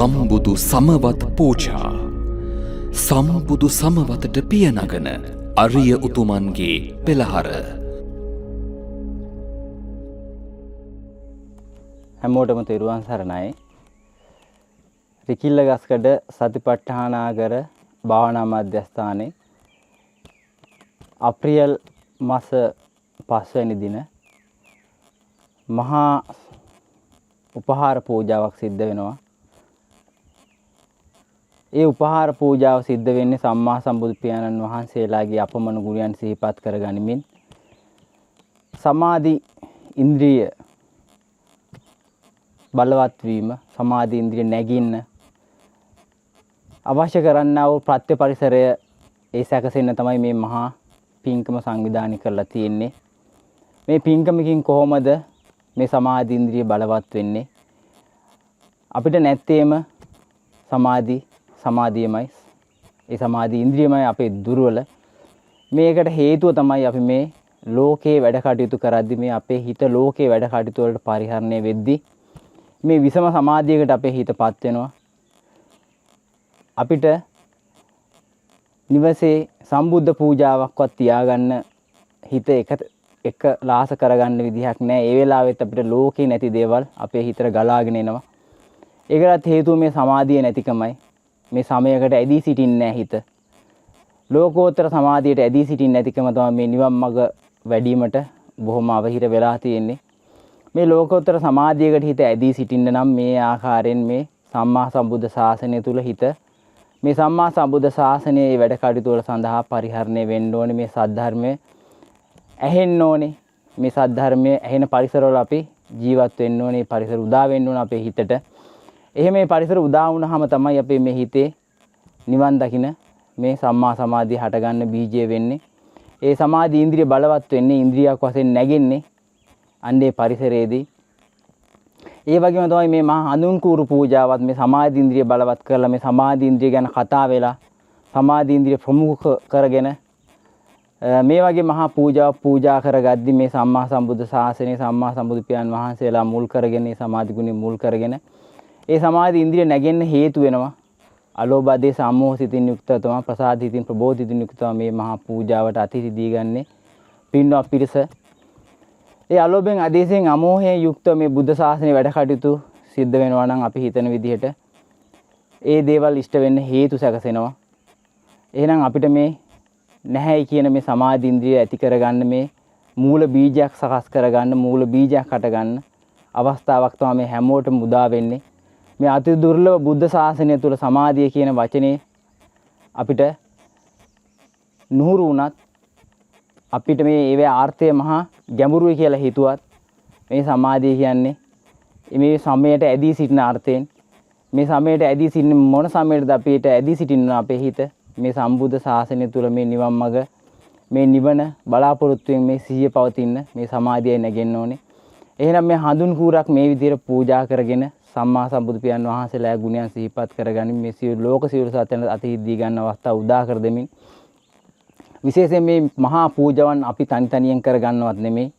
සම්බුදු සමවත් පූජා. සම්බුදු සමවතට පියනගන අරිය උතුමන්ගේ පෙළහර. හැමෝටම තෙරුවන් සරණයි. රිකිල්ලගස්කඩ සතිපට්ඨානාගර භාවනා මධ්‍යස්ථානයේ අප්‍රේල් මාස 5 වෙනි දින මහා උපහාර පූජාවක් සිද්ධ වෙනවා. ඒ උපහාර පූජාව සිද්ධ වෙන්නේ සම්මා සම්බුදු පියාණන් වහන්සේලාගේ අපමණ ගුණයන් සිහිපත් කරගනිමින් සමාධි ඉන්ද්‍රිය බලවත් වීම, සමාධි ඉන්ද්‍රිය නැගින්න අවශ්‍ය කරන්නා වූ ප්‍රත්‍ය පරිසරය ඒ සැකසෙන්න තමයි මේ මහා පින්කම සංවිධානය කරලා තියෙන්නේ. මේ පින්කමකින් කොහොමද මේ සමාධි ඉන්ද්‍රිය බලවත් වෙන්නේ? අපිට නැත්තේම සමාධියමයි. ඒ සමාධි ඉන්ද්‍රියමයි අපේ දුර්වල. මේකට හේතුව තමයි අපි මේ ලෝකේ වැඩ කටයුතු කරද්දී මේ අපේ හිත ලෝකේ වැඩ කටයුතු වලට පරිහරණය වෙද්දී මේ විසම සමාධියකට අපේ හිතපත් වෙනවා. අපිට නිවසේ සම්බුද්ධ පූජාවක්වත් තියාගන්න හිත එක ලාස කරගන්න විදිහක් නැහැ. ඒ වෙලාවෙත් අපිට ලෝකේ නැති දේවල් අපේ හිතට ගලාගෙන එනවා. ඒකටත් හේතුව මේ සමාධිය නැතිකමයි. මේ සමයකට ඇදී සිටින්නේ නැහැ හිත. ලෝකෝත්තර සමාධියට ඇදී සිටින්නේ නැතිකම තමයි මේ නිවන් මඟ වැඩිවීමට බොහොම අවහිර වෙලා තියෙන්නේ. මේ ලෝකෝත්තර සමාධියකට හිත ඇදී සිටින්න නම් මේ ආකාරයෙන් මේ සම්මා සම්බුද්ධ ශාසනය තුල හිත මේ සම්මා සම්බුද්ධ ශාසනයේ වැඩ කටයුතු වල සඳහා පරිහරණය වෙන්න ඕනේ. මේ සද්ධර්මය ඇහෙන්න ඕනේ. මේ සද්ධර්මයේ ඇහෙන පරිසරවල අපි ජීවත් වෙන්න ඕනේ. පරිසර උදා වෙන්න ඕනේ අපේ හිතට. එහෙම මේ පරිසර උදා වුණාම තමයි අපේ මේ හිතේ නිවන් දකින්න මේ සම්මා සමාධිය හටගන්න බීජය වෙන්නේ. ඒ සමාධි ඉන්ද්‍රිය බලවත් වෙන්නේ, ඉන්ද්‍රියක් වශයෙන් නැගෙන්නේ අන්නේ පරිසරයේදී. ඒ වගේම තමයි මේ මහා හඳුන් කූරු පූජාවත් මේ සමාධි ඉන්ද්‍රිය බලවත් කරලා මේ සමාධි ඉන්ද්‍රිය ගැන කතා වෙලා සමාධි ඉන්ද්‍රිය ප්‍රමුඛ කරගෙන මේ වගේ මහා පූජා කරගද්දි මේ සම්මා සම්බුද්ධ ශාසනය සම්මා සම්බුදු පියාණන් වහන්සේලා මුල් කරගෙන මේ සමාධි ගුණය මුල් කරගෙන ඒ සමාධි ඉන්ද්‍රිය නැගෙන්න හේතු වෙනවා. අලෝභ ආදී සම්මෝහ සිතින් යුක්තව තමයි, ප්‍රසාද හිතින් ප්‍රබෝධිතින් යුක්තව මේ මහා පූජාවට අතිථි දීගන්නේ පින්වත් පිරිස. ඒ අලෝභයෙන් ආදේශයෙන් අමෝහයෙන් යුක්ත මේ බුද්ධ ශාසනයේ වැඩ කටයුතු සිද්ධ වෙනවා නම් අපි හිතන විදිහට ඒ දේවල් ඉෂ්ට වෙන්න හේතු සැකසෙනවා. එහෙනම් අපිට මේ නැහැයි කියන මේ සමාධි ඉන්ද්‍රිය ඇති කරගන්න මේ මූල බීජයක් සකස් කරගන්න, මූල බීජයක් හටගන්න අවස්ථාවක් තමයි මේ හැමෝටම උදා වෙන්නේ. මේ අති දුර්ලභ බුද්ධ ශාසනය තුල සමාධිය කියන වචනේ අපිට නුහුරු වුණත් අපිට මේ ඒවේ ආර්ථය මහා ගැඹුරුයි කියලා හිතුවත් මේ සමාධිය කියන්නේ මේ සමයට ඇදී සිටින අර්ථයෙන් මේ සමයට ඇදී සිටින මොන සමයටද අපිට ඇදී සිටින්න අපේ හිත මේ සම්බුද්ධ ශාසනය තුල මේ නිවන් මඟ මේ නිවන බලාපොරොත්තුෙන් මේ සිහිය පවතින මේ සමාධියයි නැගෙන්න ඕනේ. එහෙනම් මේ හඳුන් කූරක් මේ විදිහට පූජා කරගෙන සම්මා සම්බුදු පියාණන් වහන්සේලා ගුණයන් සිහිපත් කරගනිමින් මේ සියලු ලෝක සියලු සත්‍යයන් අතිහිදී දී ගන්න අවස්ථාව උදා කර දෙමින් විශේෂයෙන් මේ මහා පූජාවන් අපි තනි කර ගන්නවත් නෙමෙයි.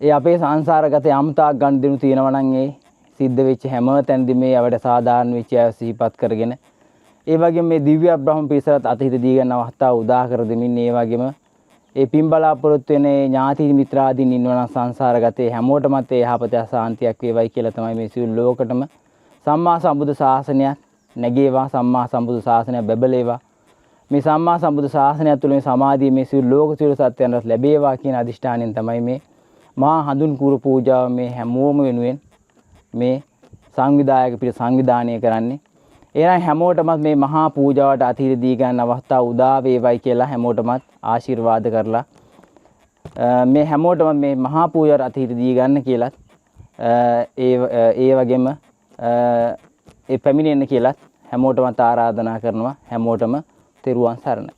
ඒ අපේ සංසාරගත යම්තාක් ගන්න දෙනු තියෙනවා නම් ඒ සිද්ධ වෙච්ච හැම තැනදී මේ අපිට සාධාරණ වෙච්ච අය සිහිපත් කරගෙන ඒ වගේම මේ දිව්‍ය බ්‍රහ්ම පිරිසට අතිහිදී දී ගන්න අවස්ථාව උදා කර දෙමින් ඒ වගේම ඒ පින් බලාපොරොත්තු වෙන ඥාති මිත්‍රාදීන් ඉන්නවනම් සංසාරගතේ හැමෝටමත් ඒ යහපත සාන්තියක් වේවයි කියලා තමයි මේ සියලු ලෝකෙටම සම්මා සම්බුද්ධ ශාසනයක් නැගේවා, සම්මා සම්බුද්ධ ශාසනය බැබලේවා. මේ සම්මා සම්බුද්ධ ශාසනය තුළ මේ සමාධිය මේ සියලු ලෝක සියලු සත්‍යයන්ට ලැබේවා කියන අදිෂ්ඨානයෙන් තමයි මේ මහා හඳුන් කූරු පූජාව මේ හැමෝම වෙනුවෙන් මේ සංවිධායක පිට සංවිධානය කරන්නේ. එහෙනම් හැමෝටමත් මේ මහා පූජාවට අතිහිදී දී ගන්න අවස්ථාව උදා වේවයි කියලා හැමෝටමත් ආශිර්වාද කරලා මේ හැමෝටම මේ මහා පූජාවට අතිහිදී දී ගන්න කියලත් ඒ වගේම ඒ පැමිණෙන්න කියලත් හැමෝටමත් ආරාධනා කරනවා. හැමෝටම තෙරුවන් සරණයි.